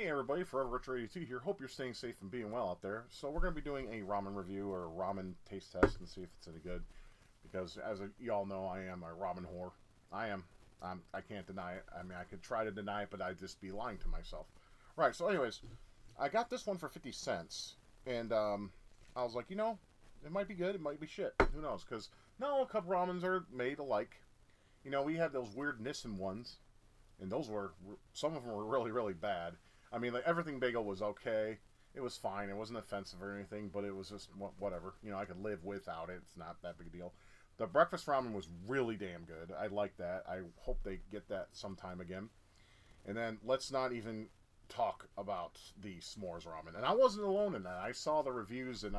Hey everybody, Forever Retro 82 here. Hope you're staying safe and being well out there. So we're going to be doing a ramen review or a ramen taste test and see if it's any good. Because as y'all know, I am a ramen whore. I am. I can't deny it. I mean, I could try to deny it, but I'd just be lying to myself. Right, so anyways, I got this one for 50 cents. And I was like, it might be good, it might be shit. Who knows? Because not all cup ramens are made alike. We had those weird Nissan ones. And some of them were really, really bad. I mean, like, everything bagel was okay. It was fine. It wasn't offensive or anything, but it was just whatever. I could live without it. It's not that big a deal. The breakfast ramen was really damn good. I like that. I hope they get that sometime again. And then let's not even talk about the s'mores ramen. And I wasn't alone in that. I saw the reviews, and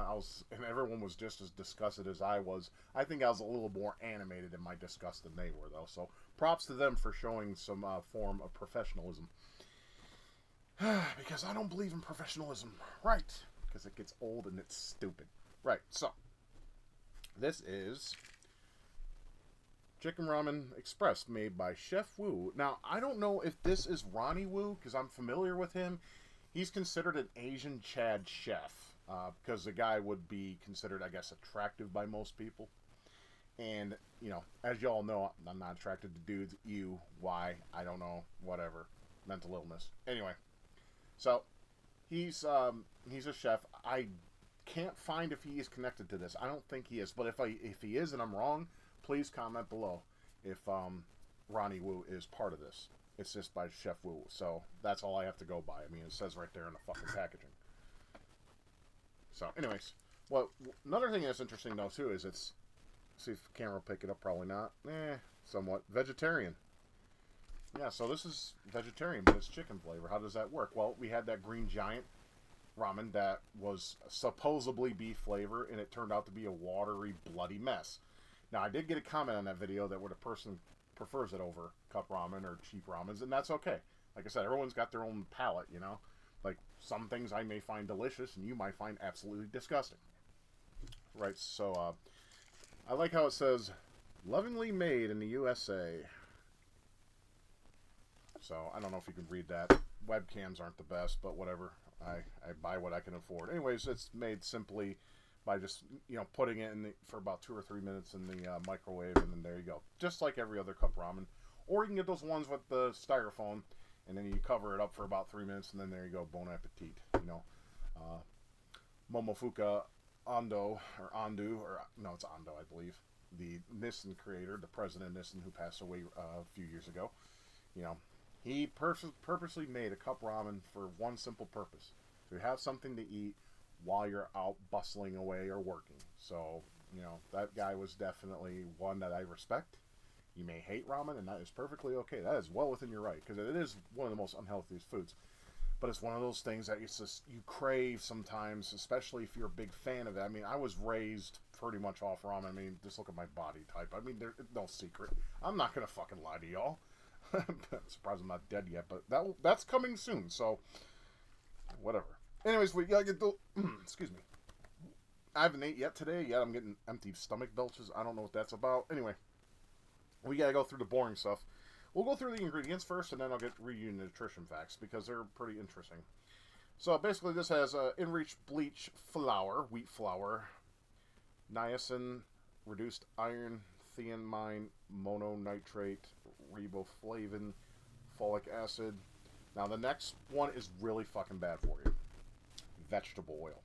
everyone was just as disgusted as I was. I think I was a little more animated in my disgust than they were, though. So props to them for showing some form of professionalism. Because I don't believe in professionalism. Right. Because it gets old and it's stupid. Right. So, this is Chicken Ramen Express, made by Chef Wu. Now, I don't know if this is Ronnie Wu, because I'm familiar with him. He's considered an Asian Chad chef, because the guy would be considered, I guess, attractive by most people. And, as y'all know, I'm not attracted to dudes. Why? I don't know. Whatever. Mental illness. Anyway. So, he's a chef. I can't find if he is connected to this. I don't think he is. But if he is and I'm wrong, please comment below if Ronnie Wu is part of this. It's just by Chef Wu. So, that's all I have to go by. I mean, it says right there in the fucking packaging. So, anyways. Well, another thing that's interesting, though, too, is it's... See if the camera will pick it up. Probably not. Somewhat. Vegetarian. Yeah, so this is vegetarian, but it's chicken flavor. How does that work? Well, we had that Green Giant ramen that was supposedly beef flavor, and it turned out to be a watery, bloody mess. Now, I did get a comment on that video that where the person prefers it over cup ramen or cheap ramens, and that's okay. Like I said, everyone's got their own palate, Like, some things I may find delicious, and you might find absolutely disgusting. Right, so, I like how it says, lovingly made in the USA. So, I don't know if you can read that. Webcams aren't the best, but whatever. I buy what I can afford. Anyways, it's made simply by just, putting it for about 2 or 3 minutes in the microwave, and then there you go. Just like every other cup ramen. Or you can get those ones with the styrofoam, and then you cover it up for about 3 minutes, and then there you go. Bon appetit. Momofuku Ando, it's Ando, I believe. The Nissan creator, the president of Nissan, who passed away a few years ago. He purposely made a cup ramen for one simple purpose. To have something to eat while you're out bustling away or working. So, that guy was definitely one that I respect. You may hate ramen, and that is perfectly okay. That is well within your right, because it is one of the most unhealthiest foods. But it's one of those things that it's just, you crave sometimes, especially if you're a big fan of it. I mean, I was raised pretty much off ramen. I mean, just look at my body type. I mean, there's no secret. I'm not going to fucking lie to y'all. I'm surprised I'm not dead yet, but that's coming soon, so whatever. Anyways, we gotta get the... excuse me. I haven't ate yet today. Yet I'm getting empty stomach belches. I don't know what that's about. Anyway, we gotta go through the boring stuff. We'll go through the ingredients first, and then I'll read you nutrition facts, because they're pretty interesting. So, basically, this has enriched bleach flour, wheat flour, niacin, reduced iron, thiamine, mononitrate, riboflavin, folic acid. Now, the next one is really fucking bad for you. Vegetable oil.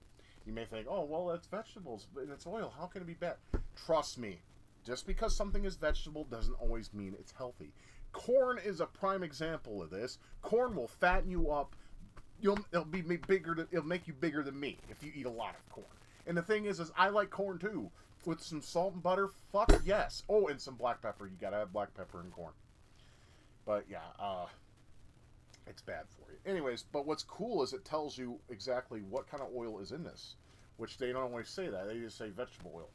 You may think, oh, well, that's vegetables, but it's oil. How can it be bad? Trust me. Just because something is vegetable doesn't always mean it's healthy. Corn is a prime example of this. Corn will fatten you up. It'll make you bigger than me if you eat a lot of corn. And the thing is I like corn too. With some salt and butter, fuck yes. Oh, and some black pepper. You gotta have black pepper and corn. But yeah, it's bad for you. Anyways, but what's cool is it tells you exactly what kind of oil is in this, which they don't always say that. They just say vegetable oil.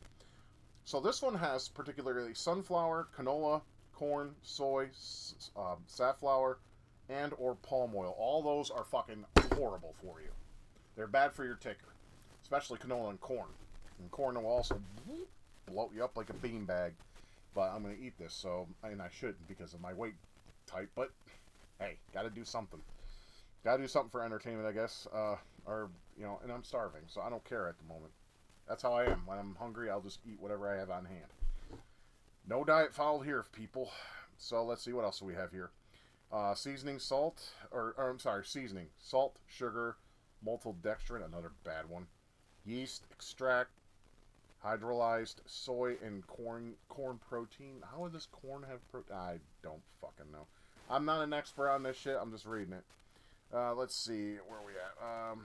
So this one has particularly sunflower, canola, corn, soy, safflower, and or palm oil. All those are fucking horrible for you. They're bad for your ticker, especially canola and corn. And corn will also bloat you up like a beanbag. But I'm going to eat this, and I shouldn't because of my weight type. But hey, got to do something. Gotta do something for entertainment, I guess. Or and I'm starving, so I don't care at the moment. That's how I am. When I'm hungry, I'll just eat whatever I have on hand. No diet followed here, people. So let's see what else do we have here. Seasoning, salt, or I'm sorry, seasoning, salt, sugar, maltodextrin, another bad one. Yeast extract, hydrolyzed soy and corn protein. How would this corn have protein? I don't fucking know. I'm not an expert on this shit. I'm just reading it. Let's see where we at.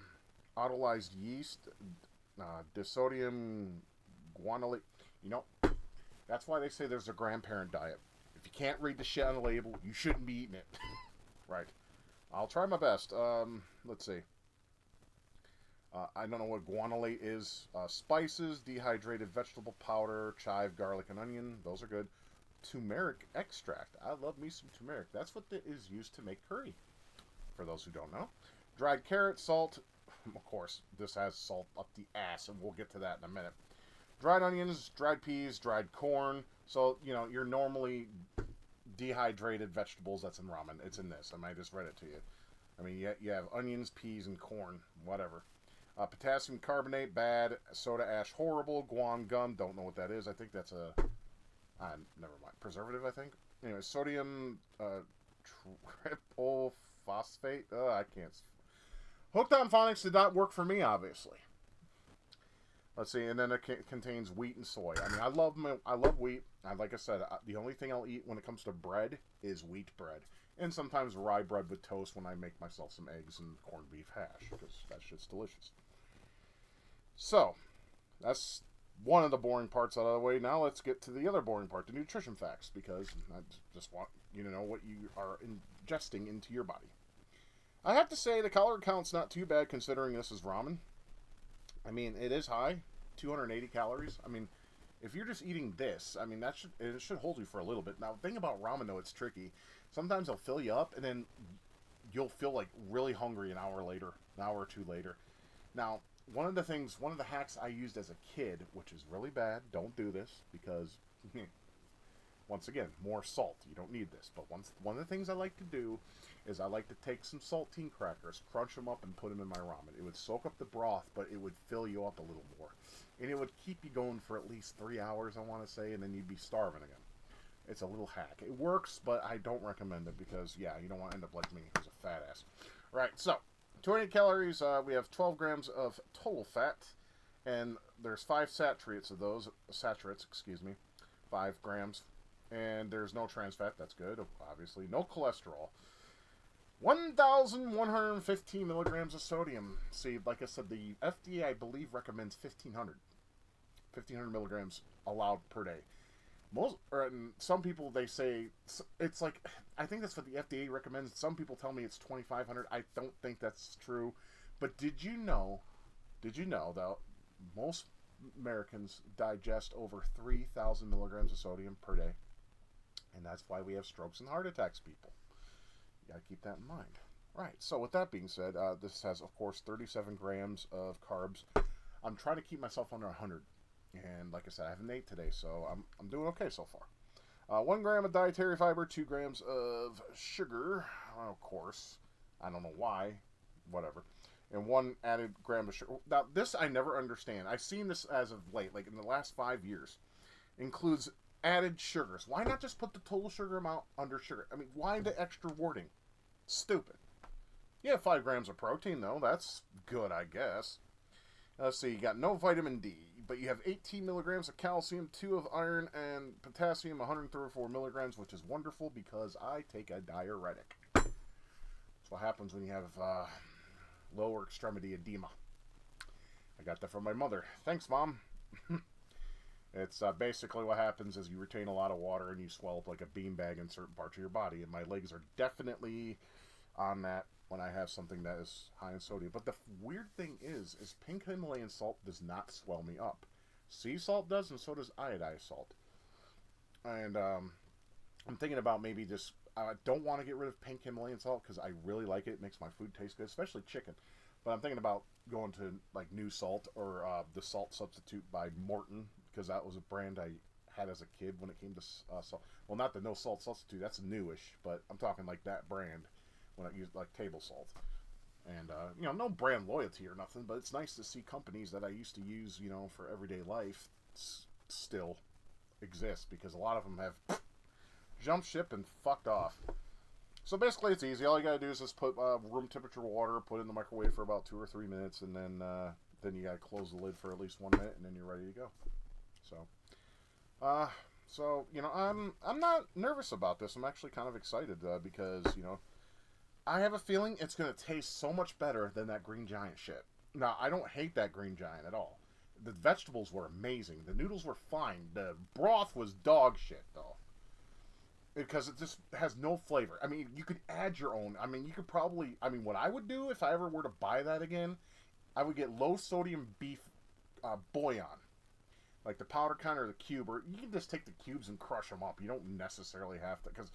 Autolyzed yeast, disodium guanylate. You know, that's why they say there's a grandparent diet. If you can't read the shit on the label, you shouldn't be eating it. Right. I'll try my best. Let's see. I don't know what guanylate is. Spices, dehydrated vegetable powder, chive, garlic, and onion. Those are good. Turmeric extract. I love me some turmeric. That's what is used to make curry, for those who don't know. Dried carrot, salt. Of course, this has salt up the ass, and we'll get to that in a minute. Dried onions, dried peas, dried corn. So, you're normally dehydrated vegetables. That's in ramen. It's in this. I just read it to you. I mean, you have onions, peas, and corn. Whatever. Potassium carbonate, bad. Soda ash, horrible. Guan gum, don't know what that is. I think that's a... never mind. Preservative, I think. Anyway, sodium triple phosphate. I can't... Hooked on phonics did not work for me, obviously. Let's see, and then it contains wheat and soy. I mean, I love wheat. Like I said, the only thing I'll eat when it comes to bread is wheat bread. And sometimes rye bread with toast when I make myself some eggs and corned beef hash, because that shit's delicious. So, that's one of the boring parts out of the way. Now let's get to the other boring part, the nutrition facts, because I just want you to know what you are ingesting into your body. I have to say the calorie count's not too bad considering this is ramen. I mean, it is high, 280 calories. I mean, if you're just eating this, I mean, it should hold you for a little bit. Now, the thing about ramen, though, it's tricky. Sometimes they'll fill you up, and then you'll feel like really hungry an hour or two later. Now, one of the hacks I used as a kid, which is really bad, don't do this, because, once again, more salt. You don't need this. But one of the things I like to do is I like to take some saltine crackers, crunch them up, and put them in my ramen. It would soak up the broth, but it would fill you up a little more. And it would keep you going for at least 3 hours, I want to say, and then you'd be starving again. It's a little hack. It works, but I don't recommend it because, yeah, you don't want to end up like me as a fat ass. Right, so, 200 calories, we have 12 grams of total fat, and there's 5 saturates of those, 5 grams. And there's no trans fat, that's good, obviously. No cholesterol. 1,115 milligrams of sodium. See, like I said, the FDA, I believe, recommends 1,500. 1,500 milligrams allowed per day. Some people, they say, it's like, I think that's what the FDA recommends. Some people tell me it's 2,500. I don't think that's true. But did you know, that most Americans digest over 3,000 milligrams of sodium per day? And that's why we have strokes and heart attacks, people. You gotta keep that in mind. Right, so with that being said, this has, of course, 37 grams of carbs. I'm trying to keep myself under 100. And like I said, I haven't ate today, so I'm doing okay so far. 1 gram of dietary fiber, 2 grams of sugar. Of course, I don't know why. Whatever. And 1 added gram of sugar. Now, this I never understand. I've seen this as of late, like in the last 5 years. Includes added sugars. Why not just put the total sugar amount under sugar? I mean, why the extra wording? Stupid. Yeah, 5 grams of protein, though. That's good, I guess. Let's see, you got no vitamin D, but you have 18 milligrams of calcium, 2 of iron, and potassium, 134 milligrams, which is wonderful because I take a diuretic. That's what happens when you have lower extremity edema. I got that from my mother. Thanks, Mom. It's basically what happens is you retain a lot of water and you swell up like a beanbag in certain parts of your body. And my legs are definitely on that when I have something that is high in sodium. But the weird thing is pink Himalayan salt does not swell me up. Sea salt does, and so does iodized salt. And I'm thinking about maybe just... I don't want to get rid of pink Himalayan salt because I really like it. It makes my food taste good, especially chicken. But I'm thinking about going to like New Salt or the Salt Substitute by Morton, because that was a brand I had as a kid when it came to salt. Well, not the No Salt Substitute, that's newish, but I'm talking like that brand when I use like table salt. And no brand loyalty or nothing, but it's nice to see companies that I used to use, for everyday life, still exist, because a lot of them have jumped ship and fucked off. So basically, it's easy. All you gotta do is just put room temperature water, put it in the microwave for about 2 or 3 minutes, and then you gotta close the lid for at least 1 minute, and then you're ready to go. So, uh, I'm not nervous about this. I'm actually kind of excited because I have a feeling it's gonna taste so much better than that Green Giant shit. Now, I don't hate that Green Giant at all. The vegetables were amazing. The noodles were fine. The broth was dog shit, though, because it just has no flavor. I mean, you could add your own. I mean, you could probably. I mean, what I would do if I ever were to buy that again, I would get low sodium beef bouillon, like the powder kind or the cube, or you can just take the cubes and crush them up. You don't necessarily have to, because,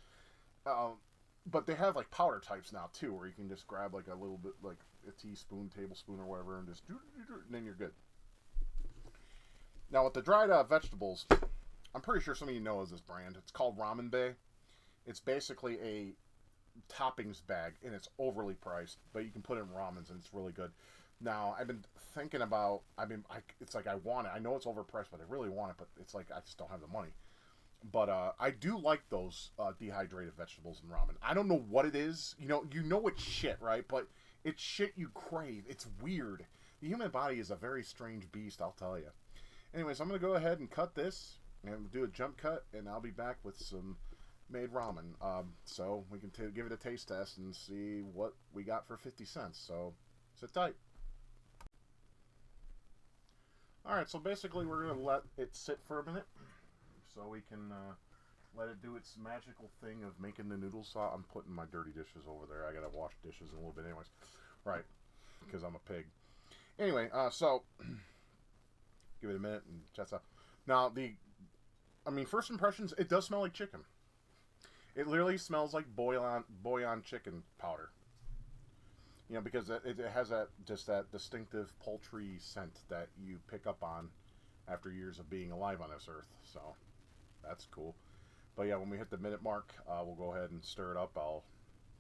but they have like powder types now too, where you can just grab like a little bit, like a teaspoon, tablespoon, or whatever, and just and then you're good. Now with the dried vegetables, I'm pretty sure some of you know this brand. It's called Ramen Bay. It's basically a toppings bag, and it's overly priced, but you can put it in ramens, and it's really good. Now, I've been thinking about, it's like I want it. I know it's overpriced, but I really want it, but it's like I just don't have the money. But I do like those dehydrated vegetables in ramen. I don't know what it is. You know it's shit, right? But it's shit you crave. It's weird. The human body is a very strange beast, I'll tell you. Anyways, I'm going to go ahead and cut this and do a jump cut, and I'll be back with some made ramen. So we can give it a taste test and see what we got for 50 cents. So sit tight. Alright, so basically we're going to let it sit for a minute so we can let it do its magical thing of making the noodle sauce. I'm putting my dirty dishes over there. I got to wash dishes in a little bit anyways. Right, because I'm a pig. Anyway, so give it a minute and that's up. Now, first impressions, it does smell like chicken. It literally smells like bouillon chicken powder. Because it has that distinctive poultry scent that you pick up on after years of being alive on this earth. So that's cool. But yeah, when we hit the minute mark, we'll go ahead and stir it up. I'll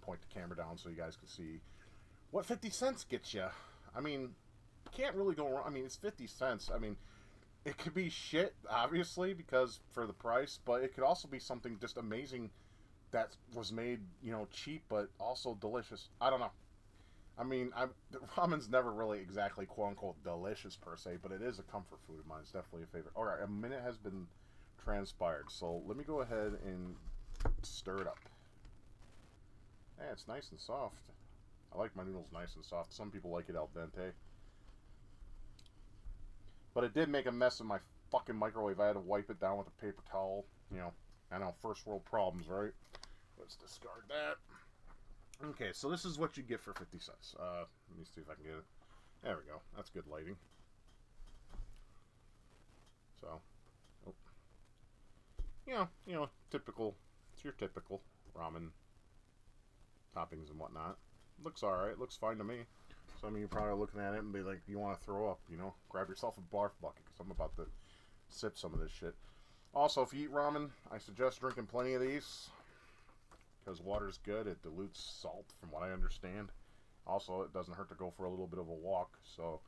point the camera down so you guys can see what 50 cents gets you. I mean, you can't really go wrong. I mean, it's 50 cents. I mean, it could be shit, obviously, because for the price, but it could also be something just amazing that was made, cheap, but also delicious. I don't know. I mean, ramen's never really exactly quote-unquote delicious per se, but it is a comfort food of mine. It's definitely a favorite. Alright, a minute has been transpired, so let me go ahead and stir it up. Yeah, it's nice and soft. I like my noodles nice and soft. Some people like it al dente. But it did make a mess in my fucking microwave. I had to wipe it down with a paper towel. I know, first world problems, right? Let's discard that. Okay, so this is what you get for 50 cents. Let me see if I can get it. There we go. That's good lighting. So, typical. It's your typical ramen toppings and whatnot. Looks alright. Looks fine to me. Some of you probably are looking at it and be like, you want to throw up, Grab yourself a barf bucket, because I'm about to sip some of this shit. Also, if you eat ramen, I suggest drinking plenty of these, because water's good. It dilutes salt, from what I understand. Also, it doesn't hurt to go for a little bit of a walk, so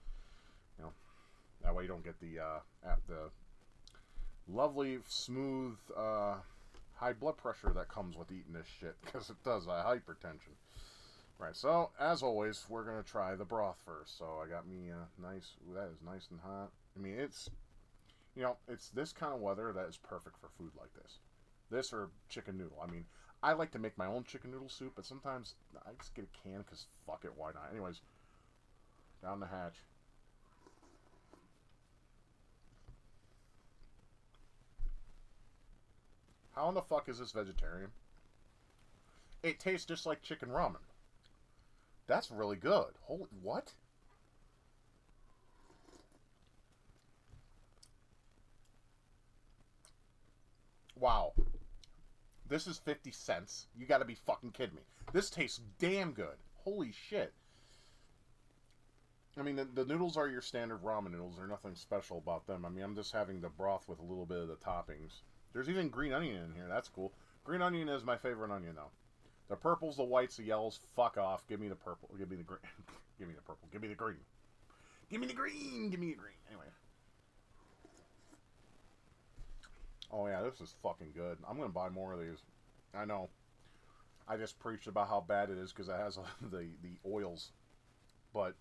that way you don't get the lovely, smooth, high blood pressure that comes with eating this shit, because it does hypertension. Right, so as always, we're gonna try the broth first. So I got me a nice. Ooh, that is nice and hot. I mean, it's this kind of weather that is perfect for food like this. This or chicken noodle. I mean, I like to make my own chicken noodle soup, but sometimes I just get a can because fuck it, why not? Anyways, down the hatch. How in the fuck is this vegetarian? It tastes just like chicken ramen. That's really good. Holy, what? Wow. This is 50 cents. You gotta be fucking kidding me. This tastes damn good. Holy shit. I mean, the noodles are your standard ramen noodles. There's nothing special about them. I mean, I'm just having the broth with a little bit of the toppings. There's even green onion in here. That's cool. Green onion is my favorite onion, though. The purples, the whites, the yellows, fuck off. Give me the purple. Give me the green. Give me the purple. Give me the green. Give me the green. Give me the green. Anyway. Oh yeah, this is fucking good. I'm gonna buy more of these. I know. I just preached about how bad it is because it has the oils. But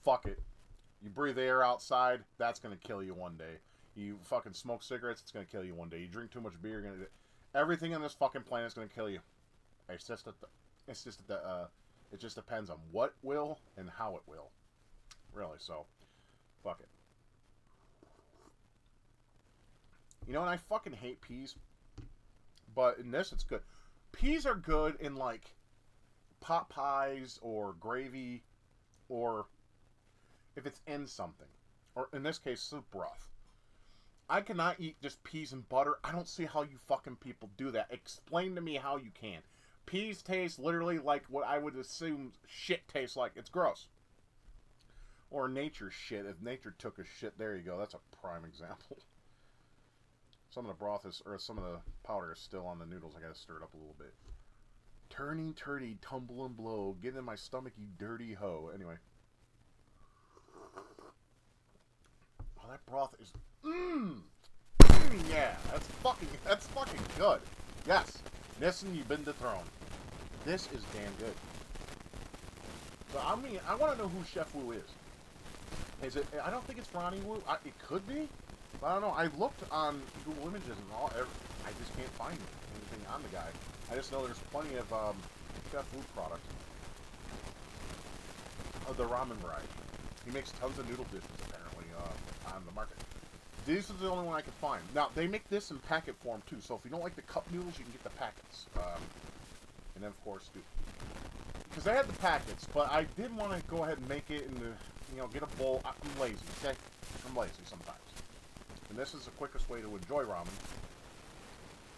fuck it. You breathe air outside, that's gonna kill you one day. You fucking smoke cigarettes, it's gonna kill you one day. You drink too much beer, you're gonna. Everything on this fucking planet is gonna kill you. It's just that it just depends on what will and how it will. Really, so fuck it. You know, and I fucking hate peas, but in this it's good. Peas are good in like pot pies or gravy, or if it's in something, or in this case soup broth. I cannot eat just peas and butter. I don't see how you fucking people do that. Explain to me how you can. Peas taste literally like what I would assume shit tastes like. It's gross. Or nature shit. If nature took a shit, there you go. That's a prime example. Some of the broth is, or some of the powder is still on the noodles. I gotta stir it up a little bit. Turning turdy, tumble and blow. Get in my stomach, you dirty hoe. Anyway. Oh, that broth is... yeah, that's fucking good. Yes. Nissen, you've been dethroned. This is damn good. So, I mean, I want to know who Chef Wu is. Is it... I don't think it's Ronnie Wu. It could be. But I don't know. I looked on Google Images and all. I just can't find anything on the guy. I just know there's plenty of Chef Wu products. Of the ramen variety. He makes tons of noodle dishes, apparently, on the market. This is the only one I could find. Now, they make this in packet form, too. So if you don't like the cup noodles, you can get the packets. And then, of course, because they had the packets, but I did want to go ahead and make it in the, you know, get a bowl. I'm lazy, okay? I'm lazy sometimes. And this is the quickest way to enjoy ramen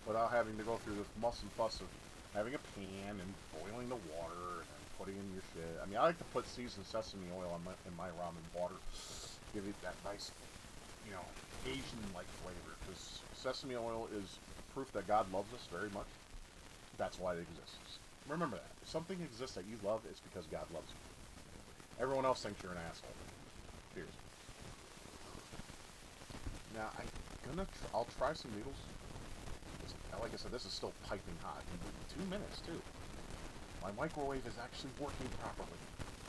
without having to go through this muss and fuss of having a pan and boiling the water and then putting in your shit. I mean, I like to put seasoned sesame oil in my ramen water. Give it that nice, you know, Asian-like flavor. Because sesame oil is proof that God loves us very much. That's why it exists. Remember that. If something exists that you love, it's because God loves you. Everyone else thinks you're an asshole. Seriously. Now, I'll try some noodles. Like I said, this is still piping hot. 2 minutes, too. My microwave is actually working properly.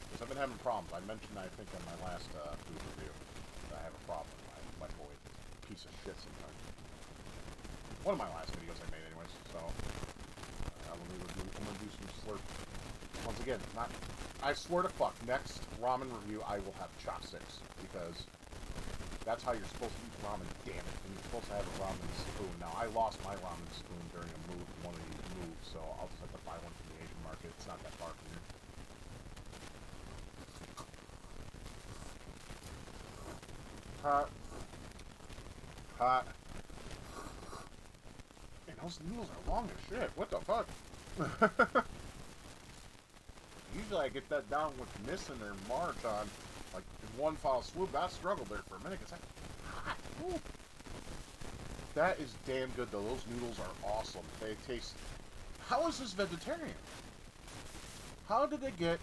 Because I've been having problems. I mentioned, I think, in my last food review, that I have a problem with my microwave. It's a piece of shit sometimes. One of my last videos I made, anyways. So, I'm going to do some slurp. Once again, I swear to fuck, next ramen review, I will have chopsticks. Because that's how you're supposed to eat ramen, damn it. And you're supposed to have a ramen spoon. Now, I lost my ramen spoon during one of these moves, so I'll just have to buy one from the Asian market. It's not that far from here. Hot. Hot. Man, those noodles are long as shit. What the fuck? Usually I get that down with Nissen or March on, like, in one foul swoop. I struggled there for a minute because that's hot. Ooh. That is damn good, though. Those noodles are awesome. They taste... How is this vegetarian? How did they get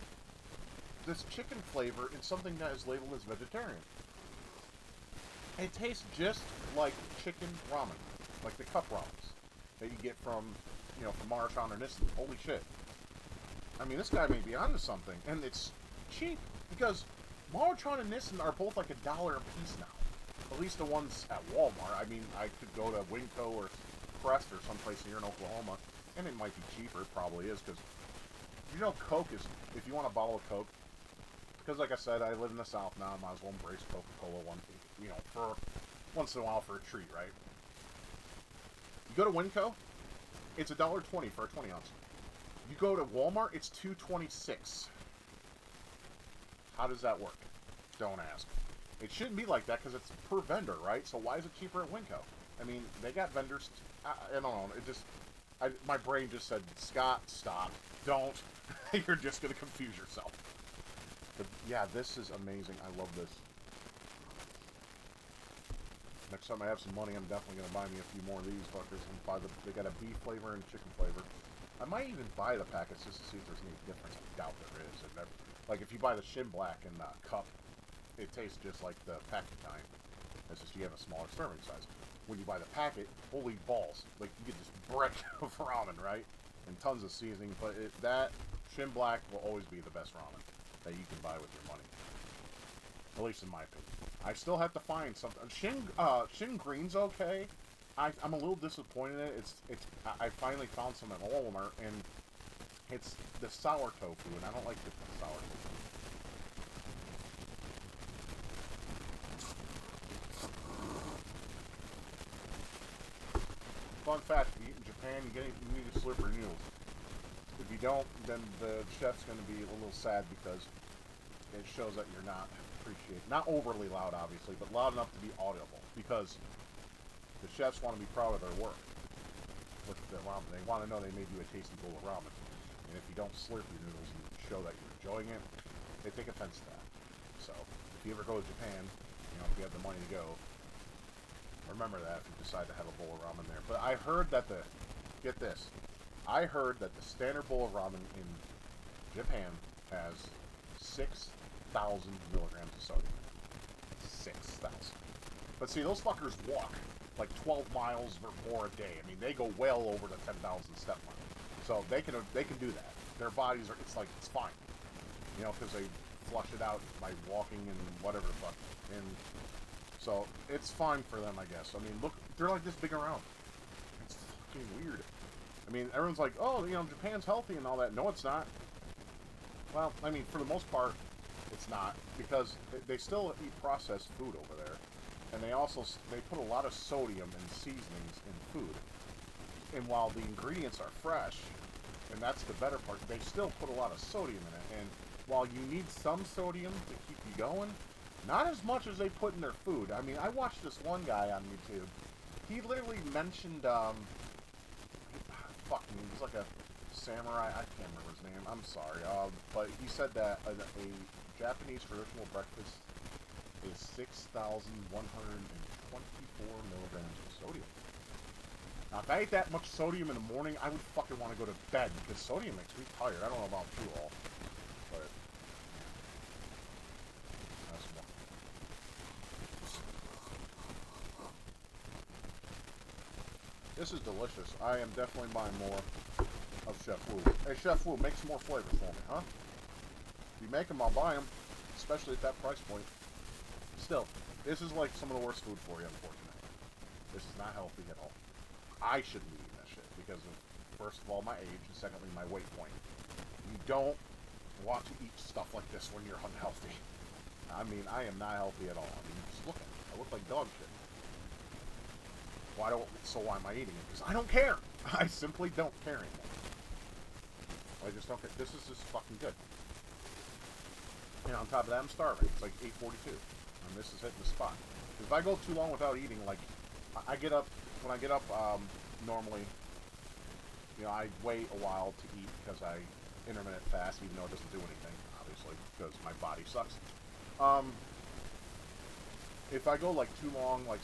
this chicken flavor in something that is labeled as vegetarian? It tastes just like chicken ramen. Like the cup ramens that you get from, you know, from Marchand or Nissen. Holy shit. I mean, this guy may be onto something. And it's cheap. Because Marchand and Nissen are both like $1 a piece now. At least the ones at Walmart. I mean, I could go to Winco or Crest or someplace here in Oklahoma, and it might be cheaper. It probably is, because, you know, Coke is, if you want a bottle of Coke, because like I said, I live in the South now, I might as well embrace Coca-Cola for once in a while for a treat, right? You go to Winco, it's $1.20 for a 20 ounce. You go to Walmart, it's $2.26. How does that work? Don't ask. It shouldn't be like that because it's per vendor, right? So why is it cheaper at Winco? I mean, they got vendors. I don't know. It just, my brain just said, Scott, stop. Don't. You're just going to confuse yourself. But yeah, this is amazing. I love this. Next time I have some money, I'm definitely going to buy me a few more of these fuckers. And they got a beef flavor and chicken flavor. I might even buy the packets just to see if there's any difference. I doubt there is. Like if you buy the Shin Black in the cup, it tastes just like the packet kind. It's just you have a smaller serving size. When you buy the packet, holy balls! Like you get this brick of ramen, right? And tons of seasoning. But that Shin Black will always be the best ramen that you can buy with your money. At least in my opinion. I still have to find something. Shin Green's okay. I'm a little disappointed in it. I finally found some at Walmart, and it's the sour tofu, and I don't like the sour tofu. Fun fact: if you eat in Japan, you need to slurp your noodles. If you don't, then the chef's going to be a little sad because it shows that you're not appreciated. Not overly loud, obviously, but loud enough to be audible. Because the chefs want to be proud of their work with the ramen. They want to know they made you a tasty bowl of ramen. And if you don't slurp your noodles and show that you're enjoying it, they take offense to that. So, if you ever go to Japan, if you have the money to go, remember that if you decide to have a bowl of ramen there. But I heard that get this, I heard that the standard bowl of ramen in Japan has 6,000 milligrams of sodium. 6,000. But see, those fuckers walk like 12 miles or more a day. I mean, they go well over the 10,000 step mark. So they can do that. Their bodies are, it's fine. Because they flush it out by walking and whatever the fuck. And so it's fine for them, I guess. I mean, look, they're like this big around. It's fucking weird. I mean, everyone's like, oh, Japan's healthy and all that. No, it's not. Well, I mean, for the most part, it's not. Because they still eat processed food over there. And they put a lot of sodium and seasonings in food. And while the ingredients are fresh, and that's the better part, they still put a lot of sodium in it. And while you need some sodium to keep you going, not as much as they put in their food. I mean, I watched this one guy on YouTube. He literally mentioned, he was like a samurai, I can't remember his name, I'm sorry. But he said that a Japanese traditional breakfast is 6,124 milligrams of sodium. Now, if I ate that much sodium in the morning, I would fucking want to go to bed because sodium makes me tired. I don't know about you all, but that's one. This is delicious. I am definitely buying more of Chef Wu. Hey, Chef Wu, make some more flavors for me, huh? If you make them, I'll buy them, especially at that price point. Still, this is like some of the worst food for you, unfortunately. This is not healthy at all. I shouldn't be eating that shit because of, first of all, my age, and secondly, my weight point. You don't want to eat stuff like this when you're unhealthy. I mean, I am not healthy at all. I mean, just look at me. I look like dog shit. Why am I eating it? Because I don't care. I simply don't care anymore. I just don't care. This is just fucking good. And on top of that, I'm starving. It's like 8:42. And this is hitting the spot. If I go too long without eating, like, when I get up, normally, I wait a while to eat because I intermittent fast, even though it doesn't do anything, obviously, because my body sucks. If I go, like, too long, like,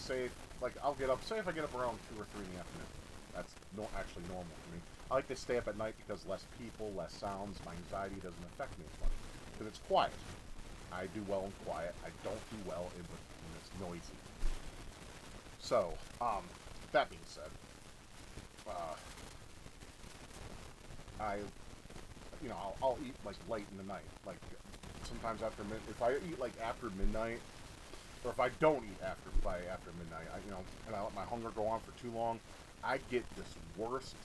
I'll get up, say if I get up around 2 or 3 in the afternoon, that's actually normal for me. I like to stay up at night because less people, less sounds, my anxiety doesn't affect me as much. Because it's quiet. I do well in quiet. I don't do well when it's noisy. So, that being said, I'll eat like late in the night, like sometimes after midnight. If I eat like after midnight, or if I don't eat after midnight, and I let my hunger go on for too long, I get this worst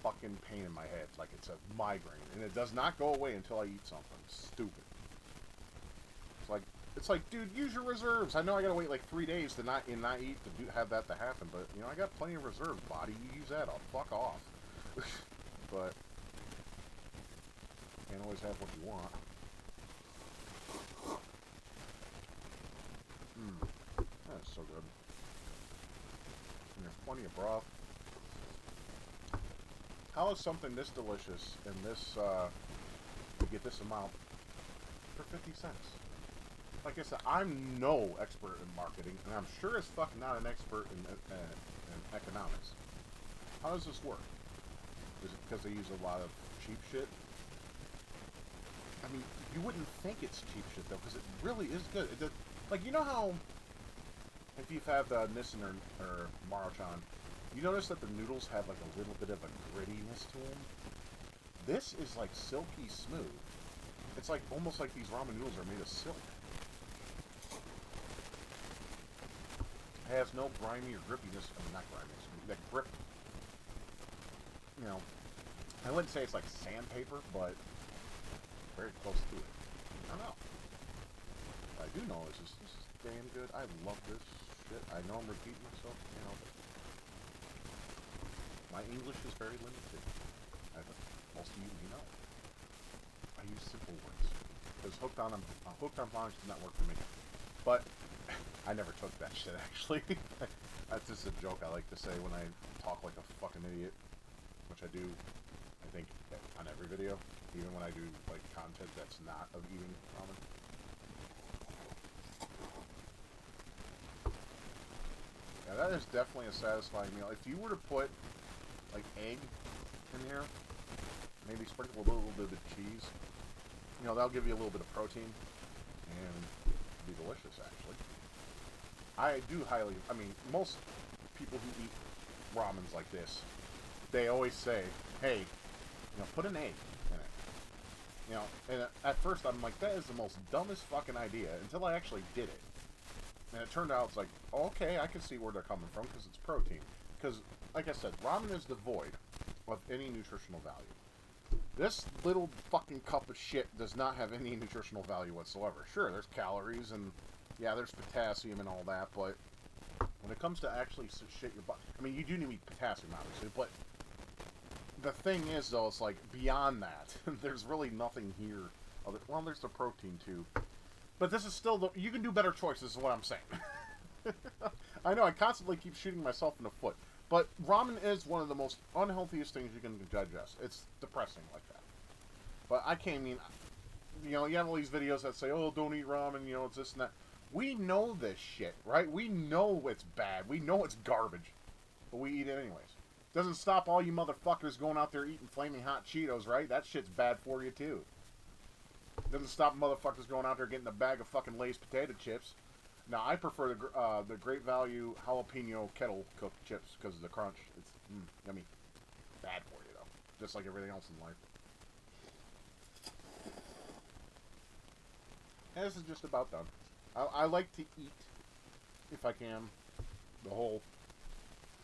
fucking pain in my head, like it's a migraine, and it does not go away until I eat something stupid. It's like, dude, use your reserves. I know I gotta wait like 3 days to not eat to have that to happen, but I got plenty of reserves, body. You use that, I'll fuck off. But can't always have what you want. That's so good. And there's plenty of broth. How is something this delicious and this you get this amount for 50 cents? Like I said, I'm no expert in marketing, and I'm sure as fuck not an expert in economics. How does this work? Is it because they use a lot of cheap shit? I mean, you wouldn't think it's cheap shit though, because it really is good. Like, you know how if you've had Nissan or Maruchan, you notice that the noodles have like a little bit of a grittiness to them. This is like silky smooth. It's like almost like these ramen noodles are made of silk. It has no grimy or grippiness. I mean, not grimy. That grip. You know, I wouldn't say it's like sandpaper, but very close to it. I don't know. What I do know is this is damn good. I love this shit. I know I'm repeating myself, you know, but my English is very limited. I think most of you know. I use simple words because hooked on phonics did not work for me. But I never took that shit actually. That's just a joke I like to say when I talk like a fucking idiot, which I do. I think on every video, even when I do like content that's not of eating ramen. Yeah, that is definitely a satisfying meal. If you were to put like egg in here, maybe sprinkle a little bit of cheese, you know, that'll give you a little bit of protein and be delicious actually. I do highly, I mean, most people who eat ramens like this, they always say, hey, you know, put an egg in it. You know, and at first I'm like, that is the most dumbest fucking idea until I actually did it. And it turned out it's like, okay, I can see where they're coming from because it's protein. Because, like I said, ramen is devoid of any nutritional value. This little fucking cup of shit does not have any nutritional value whatsoever. Sure, there's calories and, yeah, there's potassium and all that, but when it comes to actually shit your body, I mean, you do need potassium, obviously, but the thing is, though, it's like, beyond that, there's really nothing here. Well, there's the protein, too. But this is still, you can do better choices, is what I'm saying. I know, I constantly keep shooting myself in the foot. But ramen is one of the most unhealthiest things you can digest. It's depressing like that. But I can't mean, you know, you have all these videos that say, oh, don't eat ramen, you know, it's this and that. We know this shit, right? We know it's bad. We know it's garbage. But we eat it anyways. Doesn't stop all you motherfuckers going out there eating flaming hot Cheetos, right? That shit's bad for you, too. Doesn't stop motherfuckers going out there getting a bag of fucking Lay's potato chips. Now, I prefer the Great Value jalapeno kettle cooked chips because of the crunch. It's yummy. Bad for you, though. Just like everything else in life. And this is just about done. I like to eat, if I can, the whole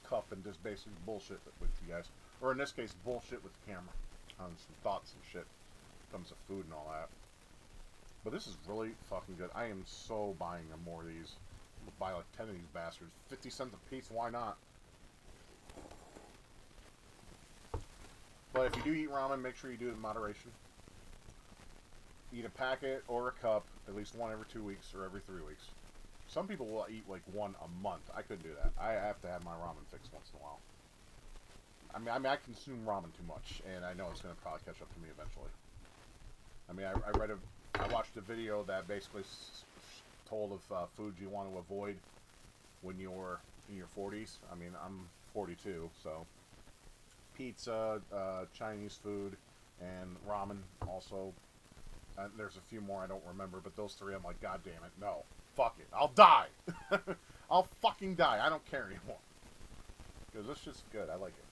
cup and just basically bullshit with you guys. Or in this case, bullshit with the camera on some thoughts and shit. When it comes to food and all that. But this is really fucking good. I am so buying more of these. I'll buy like 10 of these bastards. 50 cents a piece, why not? But if you do eat ramen, make sure you do it in moderation. Eat a packet or a cup at least one every 2 weeks or every 3 weeks. Some people will eat like one a month. I couldn't do that. I have to have my ramen fixed once in a while. I mean, I consume ramen too much, and I know it's going to probably catch up to me eventually. I mean, I watched a video that basically told of foods you want to avoid when you're in your 40s. I mean, I'm 42, so pizza, Chinese food, and ramen also. There's a few more I don't remember, but those three, I'm like, God damn it, no. Fuck it. I'll die. I'll fucking die. I don't care anymore. Because this shit's good. I like it.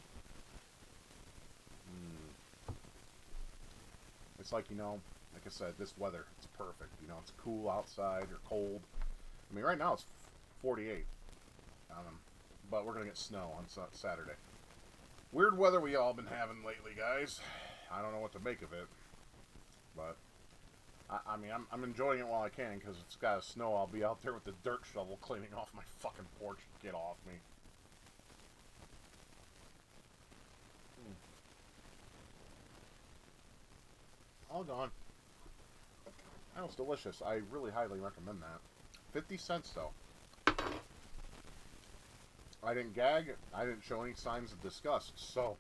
It's like, you know, like I said, this weather, it's perfect. You know, it's cool outside or cold. I mean, right now it's 48. But we're going to get snow on Saturday. Weird weather we all been having lately, guys. I don't know what to make of it. But I mean, I'm enjoying it while I can, because it's got snow. I'll be out there with the dirt shovel cleaning off my fucking porch. Get off me. All gone. That was delicious. I really highly recommend that. 50 cents, though. I didn't gag. I didn't show any signs of disgust. So,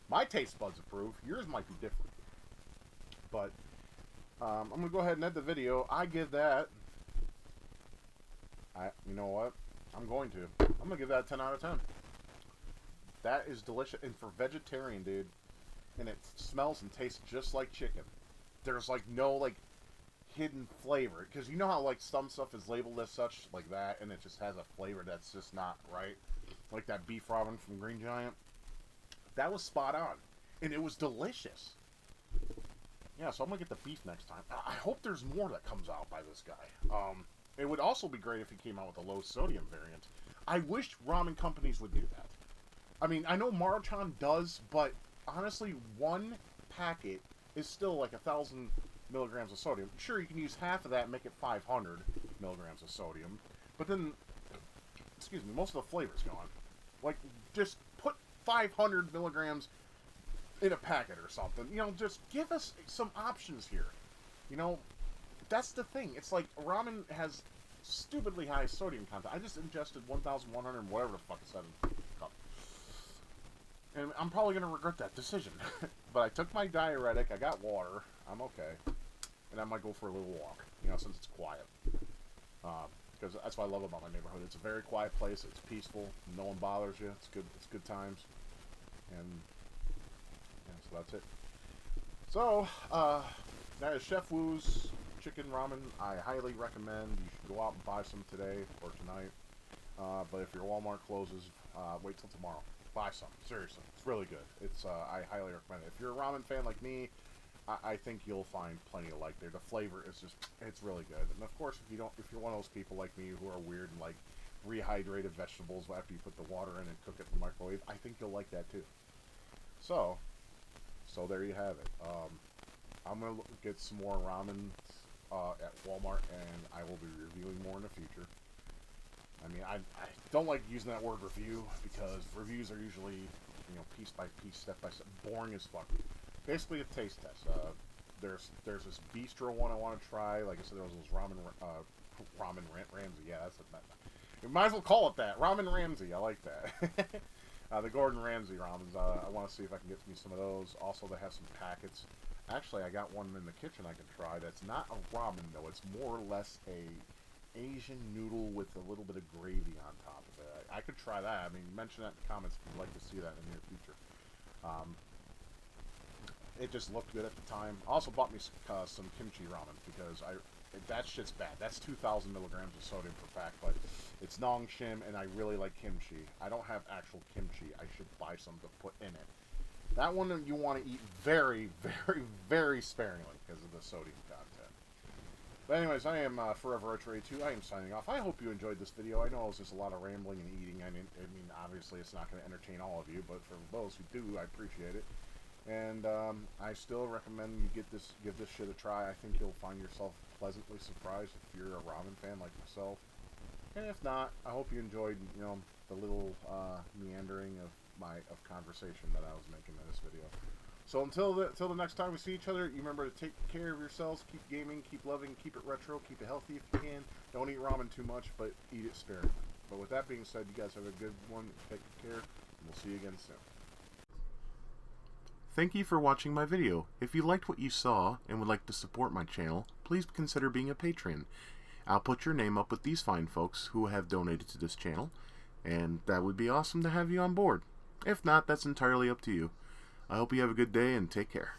my taste buds approve. Yours might be different. But, I'm going to go ahead and end the video. I give that... you know what? I'm going to give that a 10 out of 10. That is delicious. And for vegetarian, dude, and it smells and tastes just like chicken. There's like no like hidden flavor, because you know how like some stuff is labeled as such like that, and it just has a flavor that's just not right. Like that beef ramen from Green Giant. That was spot on, and it was delicious. Yeah, so I'm gonna get the beef next time. I hope there's more that comes out by this guy. It would also be great if he came out with a low sodium variant. I wish ramen companies would do that. I mean, I know Maruchan does, but honestly, one packet is still like 1,000 milligrams of sodium. Sure, you can use half of that and make it 500 milligrams of sodium, but then, excuse me, most of the flavor's gone. Like, just put 500 milligrams in a packet or something. You know, just give us some options here. You know, that's the thing. It's like ramen has stupidly high sodium content. I just ingested 1,100, whatever the fuck it said in the cup. And I'm probably going to regret that decision. But I took my diuretic, I got water, I'm okay. And I might go for a little walk, you know, since it's quiet. Because that's what I love about my neighborhood. It's a very quiet place, it's peaceful, no one bothers you, it's good times. And yeah, so that's it. So, that is Chef Wu's chicken ramen. I highly recommend. You should go out and buy some today or tonight. But if your Walmart closes, wait till tomorrow. Buy some. Seriously, it's really good. It's I highly recommend it. If you're a ramen fan like me, I think you'll find plenty to like there. The flavor is just, it's really good. And of course, if you're one of those people like me who are weird and like rehydrated vegetables after you put the water in and cook it in the microwave, I think you'll like that too. So there you have it. I'm gonna get some more ramen at Walmart, and I will be reviewing more in the future. I mean, I don't like using that word review, because reviews are usually, you know, piece by piece, step by step, boring as fuck. Basically a taste test. There's this bistro one I want to try. Like I said, there was those ramen Ramsay. Yeah, that's it. You might as well call it that. Ramen Ramsay. I like that. The Gordon Ramsay ramens. I want to see if I can get me some of those. Also, they have some packets. Actually, I got one in the kitchen I can try. That's not a ramen though. It's more or less a Asian noodle with a little bit of gravy on top of it. I could try that. I mean, mention that in the comments if you'd like to see that in the near future. It just looked good at the time. I also bought me some kimchi ramen, because that shit's bad. That's 2,000 milligrams of sodium per pack, but it's Nongshim, and I really like kimchi. I don't have actual kimchi. I should buy some to put in it. That one you want to eat very, very, very sparingly because of the sodium content. But anyways, I am Forever Archery 2. I am signing off. I hope you enjoyed this video. I know it was just a lot of rambling and eating. I mean, obviously it's not going to entertain all of you, but for those who do, I appreciate it. And I still recommend you give this shit a try. I think you'll find yourself pleasantly surprised if you're a ramen fan like myself. And if not, I hope you enjoyed, you know, the little meandering of conversation that I was making in this video. So until the next time we see each other, you remember to take care of yourselves, keep gaming, keep loving, keep it retro, keep it healthy if you can. Don't eat ramen too much, but eat it sparingly. But with that being said, you guys have a good one. Take care, and we'll see you again soon. Thank you for watching my video. If you liked what you saw and would like to support my channel, please consider being a patron. I'll put your name up with these fine folks who have donated to this channel, and that would be awesome to have you on board. If not, that's entirely up to you. I hope you have a good day and take care.